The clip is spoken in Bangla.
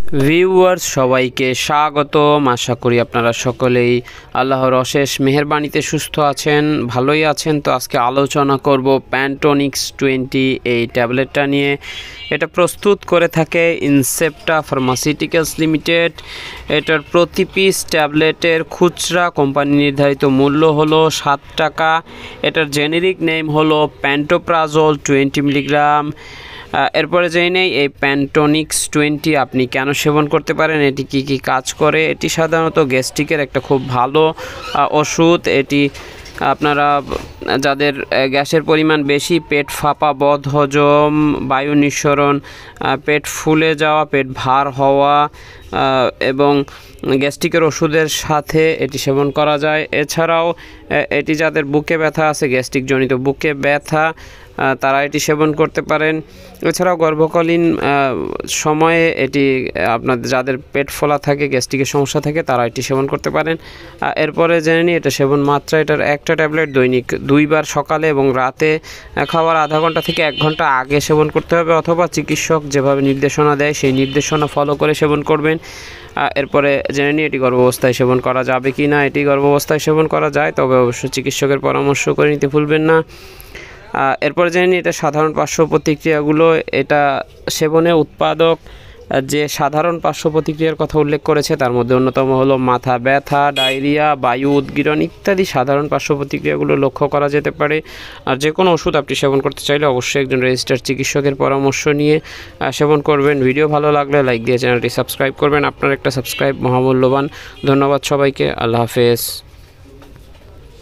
ভিউয়ার্স সবাইকে স্বাগতম। আশা করি আপনারা সকলেই আল্লাহর অশেষ মেহেরবানিতে সুস্থ আছেন, ভালোই আছেন। তো আজকে আলোচনা করব প্যান্টোনিক্স 20 এই ট্যাবলেটটা নিয়ে। এটা প্রস্তুত করে থাকে ইনসেপ্টা ফার্মাসিউটিক্যালস লিমিটেড। এটার প্রতি পিস ট্যাবলেটের খুচরা কোম্পানি নির্ধারিত মূল্য হলো 7 টাকা। এটার জেনেরিক নেম হলো প্যান্টোপ্রাজোল 20 মিলিগ্রাম। এরপরে জেনে নেই এই প্যান্টোনিক্স 20 আপনি কেন সেবন করতে পারেন, এটি কি কি কাজ করে। এটি সাধারণত গ্যাস্ট্রিকের একটা খুব ভালো ওষুধ। এটি আপনারা যাদের গ্যাসের পরিমাণ বেশি, পেট ফাঁপা, বদহজম, বায়ু নিঃসরণ, পেট ফুলে যাওয়া, পেট ভার হওয়া এবং গ্যাস্ট্রিকের ওষুধের সাথে এটি সেবন করা যায়। এছাড়াও এটি যাদের বুকে ব্যথা আছে, গ্যাস্ট্রিক জনিত বুকে ব্যথা, তারা এটি সেবন করতে পারেন। এছাড়াও গর্ভকালীন সময়ে এটি আপনাদের যাদের পেট ফোলা থাকে, গ্যাস্ট্রিকের সমস্যা থাকে, তারা এটি সেবন করতে পারেন। এরপরে জেনে নিই এটা সেবন মাত্রা। এটার একটা ট্যাবলেট দৈনিক 2 বার সকালে এবং রাতে খাওয়ার আধা ঘন্টা থেকে 1 ঘন্টা আগে সেবন করতে হবে, অথবা চিকিৎসক যেভাবে নির্দেশনা দেয় সেই নির্দেশনা ফলো করে সেবন করবেন। এরপরে জেনে নিই এটি গর্ভাবস্থায় সেবন করা যাবে কি না। এটি গর্ভাবস্থায় সেবন করা যায়, তবে অবশ্যই চিকিৎসকের পরামর্শ করে নিতে ভুলবেন না। এরপরে জেনে নিই এটা সাধারণ পার্শ্ব প্রতিক্রিয়াগুলো। এটা সেবনে উৎপাদক যে সাধারণ পার্শ্ব প্রতিক্রিয়ার কথা উল্লেখ করেছে তার মধ্যে অন্যতম হলো মাথা ব্যথা, ডায়রিয়া, বায়ু উদ্গীরণ ইত্যাদি সাধারণ পার্শ্ব প্রতিক্রিয়াগুলো লক্ষ্য করা যেতে পারে। আর যে কোনো ওষুধ আপনি সেবন করতে চাইলে অবশ্যই একজন রেজিস্টার্ড চিকিৎসকের পরামর্শ নিয়ে সেবন করবেন। ভিডিও ভালো লাগলে লাইক দিয়ে চ্যানেলটি সাবস্ক্রাইব করবেন। আপনার একটা সাবস্ক্রাইব মহামূল্যবান। ধন্যবাদ সবাইকে। আল্লাহ হাফেজ।